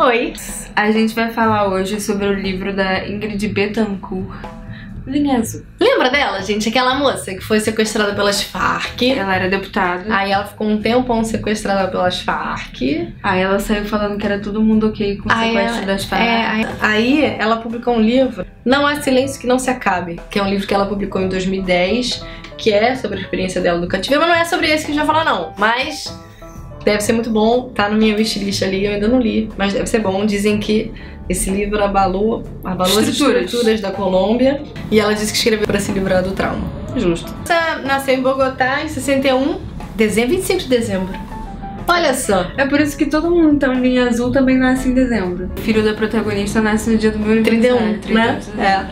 Oi! A gente vai falar hoje sobre o livro da Ingrid Betancourt, Linha Azul. Lembra dela, gente? Aquela moça que foi sequestrada pelas Farc. Ela era deputada. Aí ela ficou um tempão sequestrada pelas Farc. Aí ela saiu falando que era todo mundo ok com o sequestro das Farc. Aí ela publicou um livro, Não Há Silêncio Que Não Se Acabe, que é um livro que ela publicou em 2010, que é sobre a experiência dela do cativeiro, mas não é sobre esse que a gente vai falar não. Mas deve ser muito bom, tá no minha wishlist ali, eu ainda não li, mas deve ser bom. Dizem que esse livro abalou as estruturas da Colômbia, e ela disse que escreveu para se livrar do trauma. Justo. Ela nasceu em Bogotá em 61, 25 de dezembro. Olha só. É por isso que todo mundo então em Linha Azul também nasce em dezembro. O filho da protagonista nasce no dia do meu aniversário. 31, né?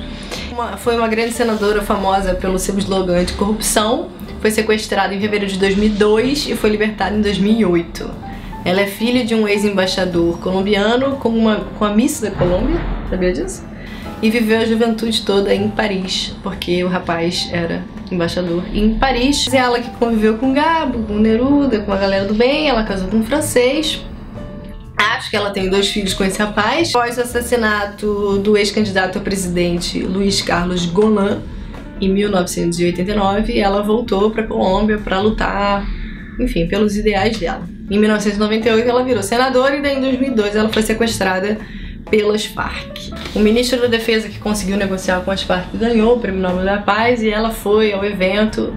Foi uma grande senadora famosa pelo seu slogan anticorrupção. Foi sequestrada em fevereiro de 2002 e foi libertada em 2008. Ela é filha de um ex-embaixador colombiano com a Miss da Colômbia, sabia disso? E viveu a juventude toda em Paris, porque o rapaz era embaixador em Paris. É ela que conviveu com Gabo, com Neruda, com a galera do bem. Ela casou com um francês. Acho que ela tem 2 filhos com esse rapaz. Após o assassinato do ex-candidato a presidente Luiz Carlos Golan, em 1989, ela voltou para a Colômbia para lutar, enfim, pelos ideais dela. Em 1998 ela virou senadora e daí em 2002 ela foi sequestrada pelas Farc. O ministro da Defesa que conseguiu negociar com as Farc ganhou o Prêmio Nobel da Paz e ela foi ao evento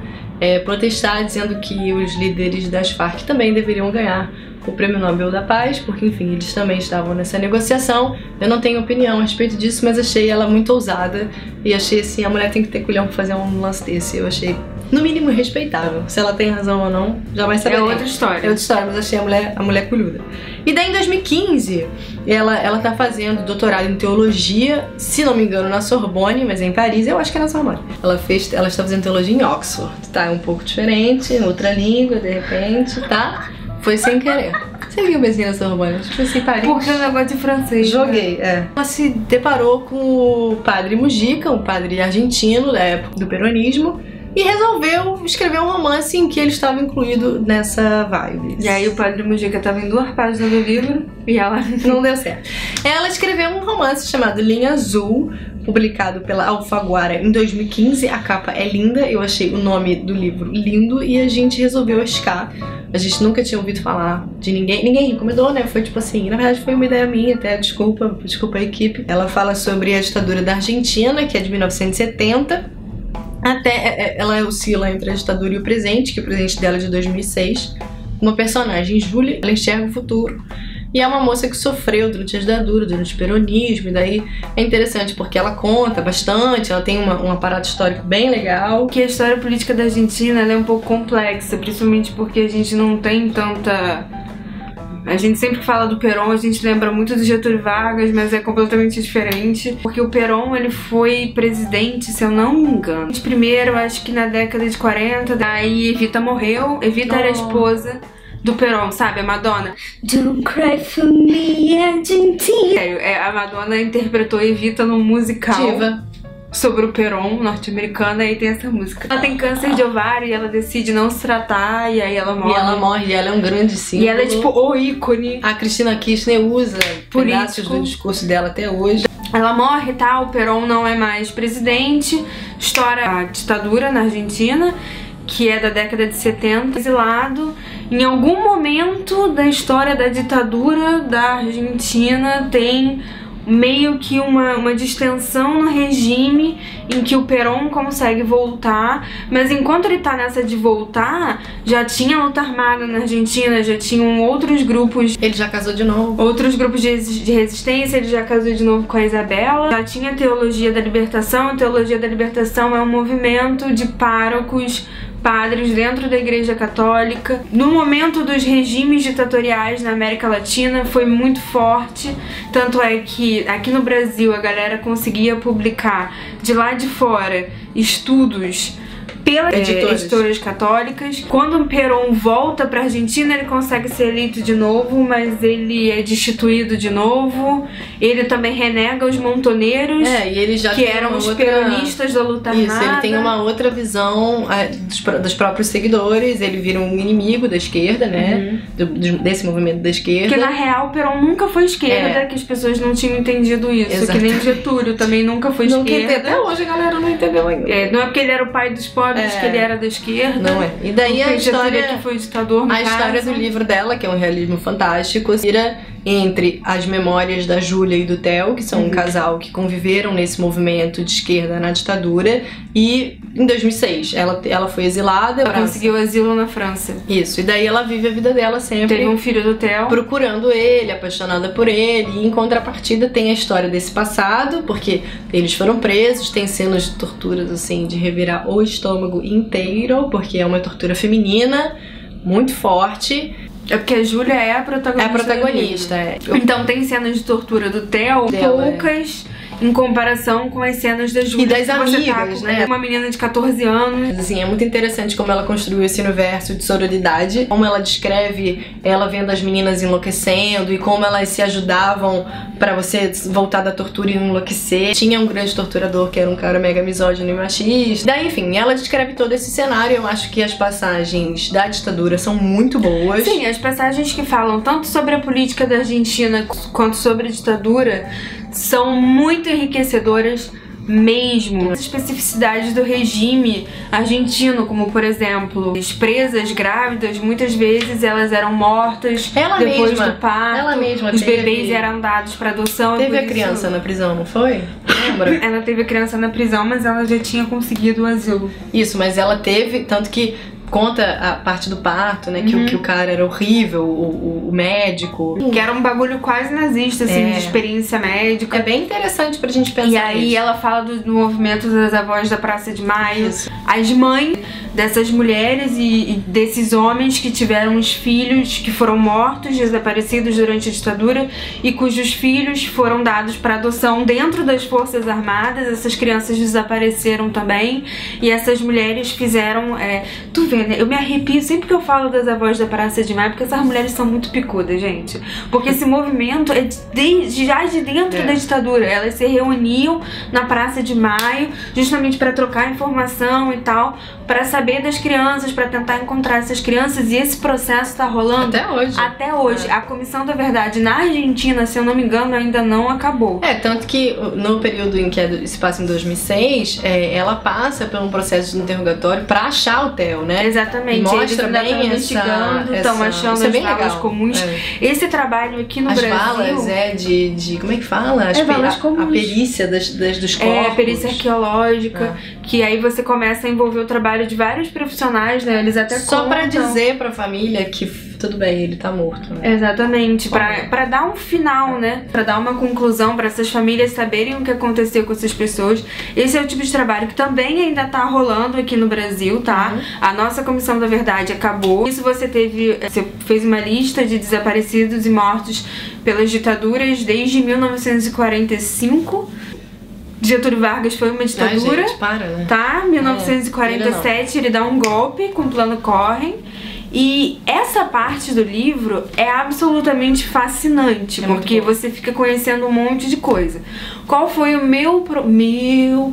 protestar, dizendo que os líderes das Farc também deveriam ganhar o Prêmio Nobel da Paz, porque enfim, eles também estavam nessa negociação. Eu não tenho opinião a respeito disso, mas achei ela muito ousada e achei assim, a mulher tem que ter culhão pra fazer um lance desse. Eu achei, no mínimo, respeitável. Se ela tem razão ou não, jamais saberei. É outra história. É outra história, mas achei a mulher colhuda. E daí em 2015, ela tá fazendo doutorado em teologia, se não me engano, na Sorbonne, mas é em Paris, eu acho que é na Sorbonne. Ela está fazendo teologia em Oxford, tá? É um pouco diferente, outra língua, de repente, tá? Foi sem querer. Você viu o beijinho na Sorbonne? Tipo assim, Paris. Porque é um negócio de francês. Joguei, Ela se deparou com o padre Mujica, um padre argentino da época do peronismo, e resolveu escrever um romance em que ele estava incluído nessa vibe. E aí o padre Mujica estava em 2 páginas do livro e ela não deu certo. Ela escreveu um romance chamado Linha Azul, publicado pela Alfaguara em 2015. A capa é linda, eu achei o nome do livro lindo e a gente resolveu arriscar. A gente nunca tinha ouvido falar de ninguém recomendou, né? Foi tipo assim, na verdade foi uma ideia minha, até desculpa a equipe. Ela fala sobre a ditadura da Argentina, que é de 1970. Ela oscila entre a ditadura e o presente, que o presente dela é de 2006. Uma personagem, Júlia, ela enxerga o futuro. E é uma moça que sofreu durante a ditadura, durante o peronismo, e daí é interessante porque ela conta bastante, ela tem um aparato histórico bem legal. Que a história política da Argentina ela é um pouco complexa, principalmente porque a gente não tem tanta... A gente sempre fala do Perón, a gente lembra muito do Getúlio Vargas, mas é completamente diferente. Porque o Perón, ele foi presidente, se eu não me engano, de primeiro, acho que na década de 40, daí Evita morreu. Evita era a esposa do Perón, sabe? A Madonna. Don't cry for me, Argentina. A Madonna interpretou Evita num musical. Diva. Sobre o Perón norte-americana, e tem essa música. Ela tem câncer de ovário e ela decide não se tratar, e aí ela morre. E ela é um grande símbolo. E ela é tipo o ícone. A Cristina Kirchner usa pedaços do discurso dela até hoje. Ela morre e tal, o Perón não é mais presidente. Estoura a ditadura na Argentina, que é da década de 70. Exilado. Em algum momento da história da ditadura da Argentina tem meio que uma distensão no regime em que o Perón consegue voltar, mas enquanto ele tá nessa de voltar, já tinha luta armada na Argentina, já tinham outros grupos. Ele já casou de novo. Outros grupos de resistência, ele já casou de novo com a Isabela. Já tinha a Teologia da Libertação. A Teologia da Libertação é um movimento de párocos, padres dentro da Igreja Católica. No momento dos regimes ditatoriais na América Latina foi muito forte, tanto é que aqui no Brasil a galera conseguia publicar de lá de fora estudos pelas editoras católicas. Quando o Perón volta pra Argentina, ele consegue ser eleito de novo, mas ele é destituído de novo. Ele também renega os montoneiros, e ele já que eram os peronistas da luta armada. Isso, ele tem uma outra visão dos próprios seguidores, ele vira um inimigo da esquerda, né? Desse movimento da esquerda. Porque na real o Perón nunca foi esquerda, que as pessoas não tinham entendido isso. Exatamente. Que nem Getúlio também nunca foi esquerda. Até hoje a galera não entendeu ainda. Não é porque ele era o pai dos pobres que ele era da esquerda. Não é. E daí a história que foi ditador, no a história do livro dela, que é um realismo fantástico, vira entre as memórias da Júlia e do Theo, que são um casal que conviveram nesse movimento de esquerda na ditadura, e em 2006 ela foi exilada. Ela conseguiu asilo na França. Isso, e daí ela vive a vida dela sempre. Teve um filho do Theo. Procurando ele, apaixonada por ele, e em contrapartida tem a história desse passado, porque eles foram presos, tem cenas de torturas assim, de revirar o estômago inteiro, porque é uma tortura feminina, muito forte. É porque a Júlia é a protagonista. É a protagonista, Então tem cenas de tortura do Theo, poucas em comparação com as cenas da Júlia. E das amigas, né? Uma menina de 14 anos. Assim, é muito interessante como ela construiu esse universo de sororidade, como ela descreve ela vendo as meninas enlouquecendo e como elas se ajudavam pra você voltar da tortura e não enlouquecer. Tinha um grande torturador que era um cara mega misógino e machista. Daí, enfim, ela descreve todo esse cenário. Eu acho que as passagens da ditadura são muito boas. Sim, as passagens que falam tanto sobre a política da Argentina quanto sobre a ditadura são muito enriquecedoras mesmo. As especificidades do regime argentino, como por exemplo, as presas grávidas, muitas vezes elas eram mortas depois do parto. Ela mesma os bebês eram dados para adoção. Teve a criança na prisão, não foi? Lembra? Ela teve a criança na prisão, mas ela já tinha conseguido o asilo. Isso, mas ela teve, tanto que conta a parte do parto, né? Que o cara era horrível, o médico. Que era um bagulho quase nazista, assim, de experiência médica. É bem interessante pra gente pensar. E aí ela fala do movimento das avós da Praça de Maio. Isso. As mães dessas mulheres e desses homens que tiveram os filhos que foram mortos, desaparecidos durante a ditadura e cujos filhos foram dados para adoção dentro das Forças Armadas. Essas crianças desapareceram também e essas mulheres fizeram... tu vê, né? Eu me arrepio sempre que eu falo das avós da Praça de Maio, porque essas mulheres são muito picudas, gente. Porque esse movimento é já de dentro da ditadura. Elas se reuniam na Praça de Maio justamente para trocar informação e tal, para saber das crianças, para tentar encontrar essas crianças, e esse processo tá rolando até hoje. Até hoje. A Comissão da Verdade na Argentina, se eu não me engano, ainda não acabou. Tanto que no período em que se passa em 2006, ela passa por um processo de interrogatório para achar o Theo, né? Exatamente. Mostra bem investigando, estão achando as balas comuns. Esse trabalho aqui no Brasil... As balas, como é que fala? Balas comuns. A perícia dos corpos. A perícia arqueológica, que aí você começa a envolver o trabalho de vários profissionais, né? Eles até só pra dizer pra família que tudo bem, ele tá morto, né? Exatamente, pra dar um final, né? Pra dar uma conclusão, pra essas famílias saberem o que aconteceu com essas pessoas. Esse é o tipo de trabalho que também ainda tá rolando aqui no Brasil, tá? A nossa Comissão da Verdade acabou. Isso você fez uma lista de desaparecidos e mortos pelas ditaduras desde 1945. Getúlio Vargas foi uma ditadura. Gente, para, né? Tá? 1947 ele dá um golpe com o Plano Cohen. E essa parte do livro é absolutamente fascinante, porque você fica conhecendo um monte de coisa. Qual foi o meu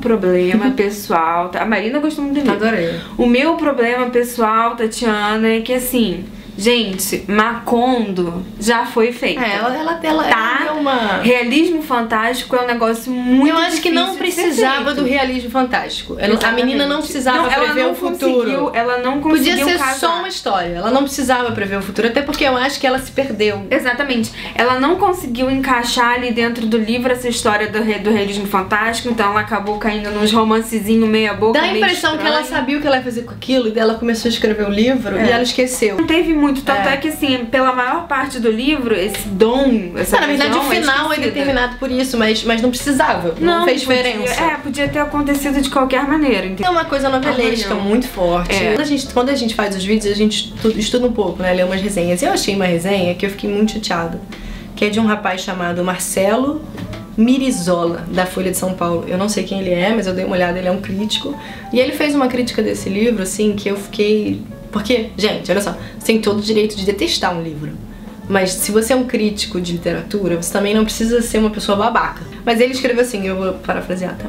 problema pessoal? A Marina gostou muito do livro. Adorei. O meu problema pessoal, Tatiana, é que assim... Gente, Macondo já foi feita. Ela deu uma... Realismo fantástico é um negócio muito Eu acho que não precisava do realismo fantástico. A menina não precisava prever o futuro. Ela não conseguiu Podia ser casar. só uma história. Ela não precisava prever o futuro, até porque eu acho que ela se perdeu. Exatamente. Ela não conseguiu encaixar ali dentro do livro essa história do realismo fantástico, então ela acabou caindo nos romancezinhos meia boca. Dá a impressão que ela sabia o que ela ia fazer com aquilo, e ela começou a escrever o livro e ela esqueceu. Não teve muito, tanto é que assim, pela maior parte do livro, esse dom, essa na verdade o final é determinado por isso, mas não precisava, não fez diferença. Podia ter acontecido de qualquer maneira, entendeu? É uma coisa novelesca, muito forte. Quando a gente faz os vídeos, a gente estuda um pouco, né, lê umas resenhas. Eu achei uma resenha que eu fiquei muito chateada, que é de um rapaz chamado Marcelo Mirizola, da Folha de São Paulo. Eu não sei quem ele é, mas eu dei uma olhada, ele é um crítico. E ele fez uma crítica desse livro, assim, que eu fiquei... Porque, gente, olha só, você tem todo o direito de detestar um livro. Mas se você é um crítico de literatura, você também não precisa ser uma pessoa babaca. Mas ele escreveu assim, eu vou parafrasear, tá?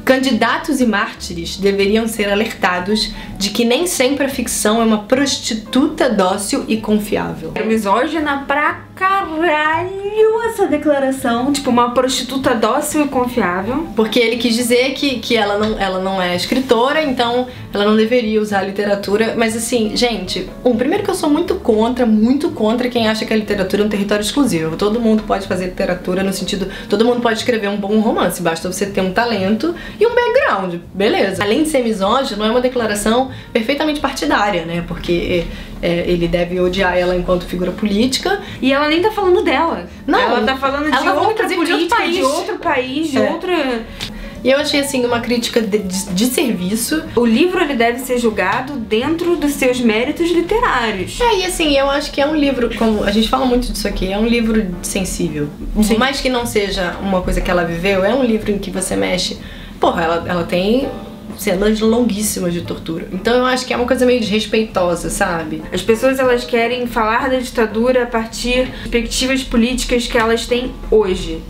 Candidatos e mártires deveriam ser alertados de que nem sempre a ficção é uma prostituta dócil e confiável. É misógina pra caralho essa declaração. Tipo, uma prostituta dócil e confiável. Porque ele quis dizer que ela não é escritora, então ela não deveria usar a literatura. Mas assim, gente, primeiro que eu sou muito contra quem acha que a literatura é um território exclusivo. Todo mundo pode fazer literatura no sentido... Todo mundo pode escrever um bom romance, basta você ter um talento e um background, beleza. Além de ser misógino, é uma declaração perfeitamente partidária, né? Porque ele deve odiar ela enquanto figura política. E ela nem tá falando dela. Não, ela tá falando de outra política, de outro país, de outra... E eu achei, assim, uma crítica de serviço. O livro, ele deve ser julgado dentro dos seus méritos literários. E assim, eu acho que é um livro, como a gente fala muito disso aqui, é um livro sensível. Sim. Por mais que não seja uma coisa que ela viveu, é um livro em que você mexe... Porra, ela tem cenas longuíssimas de tortura. Então eu acho que é uma coisa meio desrespeitosa, sabe? As pessoas, elas querem falar da ditadura a partir de perspectivas políticas que elas têm hoje.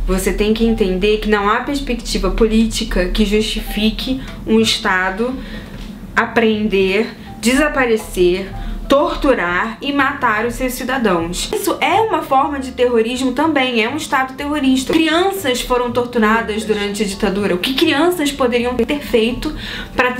Você tem que entender que não há perspectiva política que justifique um Estado apreender, desaparecer, torturar e matar os seus cidadãos. Isso é uma forma de terrorismo também, é um Estado terrorista. Crianças foram torturadas durante a ditadura. O que crianças poderiam ter feito para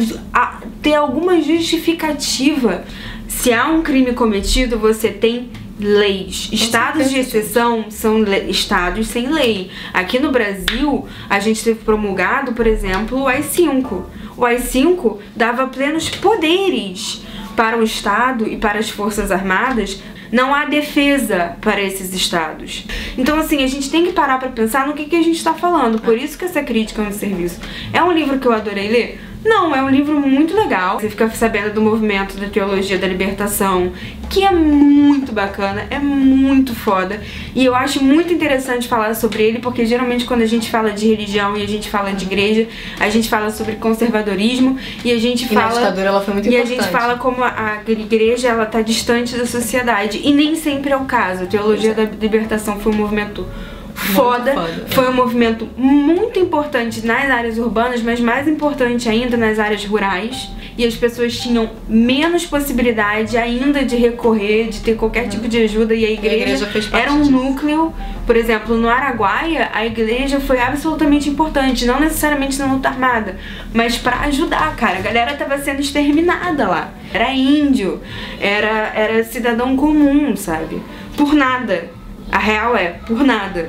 ter alguma justificativa? Se há um crime cometido, você tem leis. Estados de exceção são estados sem lei. Aqui no Brasil, a gente teve promulgado, por exemplo, o AI-5. O AI-5 dava plenos poderes para o Estado e para as Forças Armadas. Não há defesa para esses estados. Então, assim, a gente tem que parar para pensar no que a gente está falando. Por isso que essa crítica é um serviço. É um livro que eu adorei ler? Não, é um livro muito legal. Você fica sabendo do movimento da teologia da libertação, que é muito bacana, é muito foda. E eu acho muito interessante falar sobre ele, porque geralmente quando a gente fala de religião e a gente fala de igreja, a gente fala sobre conservadorismo e a gente fala... na ditadura ela foi muito importante. E a gente fala como a igreja, ela tá distante da sociedade. E nem sempre é o caso. A teologia da libertação foi um movimento foda, foi um movimento muito importante nas áreas urbanas, mas mais importante ainda nas áreas rurais, e as pessoas tinham menos possibilidade ainda de recorrer, de ter qualquer tipo de ajuda, e a igreja era um núcleo. Por exemplo, no Araguaia, a igreja foi absolutamente importante, não necessariamente na luta armada, mas pra ajudar, cara. A galera tava sendo exterminada lá. Era índio, era cidadão comum, sabe? Por nada. A real é, por nada.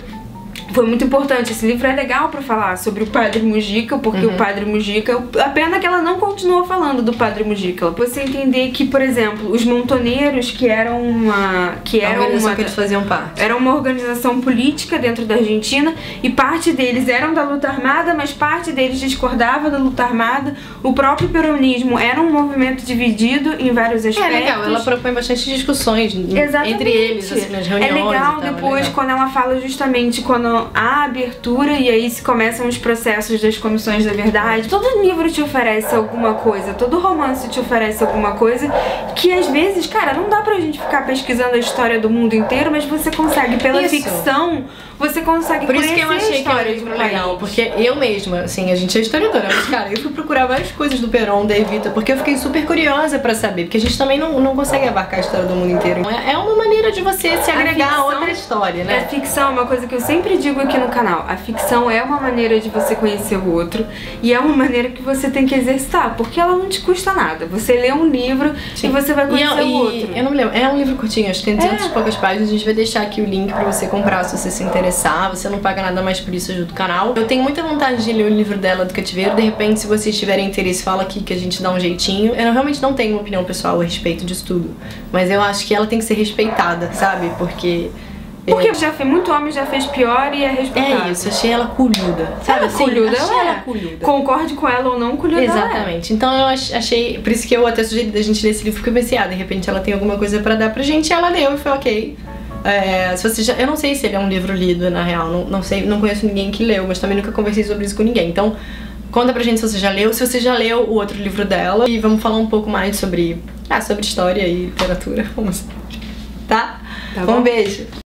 Foi muito importante. Esse livro é legal pra falar sobre o Padre Mujica, porque o Padre Mujica... A pena que ela não continuou falando do Padre Mujica. Você entender que, por exemplo, os montoneiros, que eram uma... que eles faziam parte. Era uma organização política dentro da Argentina, e parte deles eram da luta armada, mas parte deles discordava da luta armada. O próprio peronismo era um movimento dividido em vários aspectos. É legal, ela propõe bastante discussões entre eles, assim, nas reuniões. É legal depois, quando ela fala justamente quando a abertura, e aí se começam os processos das comissões da verdade. Todo livro te oferece alguma coisa, todo romance te oferece alguma coisa, que às vezes, cara, não dá pra gente ficar pesquisando a história do mundo inteiro, mas você consegue, pela ficção, você consegue conhecer. Por isso que eu achei que era um livro legal, porque eu mesma, assim, a gente é historiadora, mas cara, eu fui procurar várias coisas do Perón, da Evita, porque eu fiquei super curiosa pra saber, porque a gente também não consegue abarcar a história do mundo inteiro. É uma maneira de você se agregar a outra história, né? A ficção é uma coisa que eu sempre digo aqui no canal. A ficção é uma maneira de você conhecer o outro, e é uma maneira que você tem que exercitar, porque ela não te custa nada. Você lê um livro e você vai conhecer o outro. Eu não me lembro, é um livro curtinho, acho que tem 200 e poucas páginas. A gente vai deixar aqui o link pra você comprar se você se interessar. Você não paga nada mais por isso, ajuda o canal. Eu tenho muita vontade de ler o livro dela, do Cativeiro. De repente, se vocês tiverem interesse, fala aqui que a gente dá um jeitinho. Eu realmente não tenho uma opinião pessoal a respeito disso tudo, mas eu acho que ela tem que ser respeitada, sabe? Porque já fez muito homem, já fez pior e é respeitável. É isso, achei ela colhuda. Sabe assim? Colhuda, ela é colhuda. Concorde com ela ou não, colhuda. Exatamente. Então eu achei. Por isso que eu até sugeri da gente ler esse livro, porque eu pensei, de repente ela tem alguma coisa pra dar pra gente. E ela leu e foi ok. Se você já, eu não sei se ele é um livro lido, na real, não sei, não conheço ninguém que leu, mas também nunca conversei sobre isso com ninguém. Então, conta pra gente se você já leu o outro livro dela, e vamos falar um pouco mais sobre história e literatura, tá? Tá bom. Um beijo!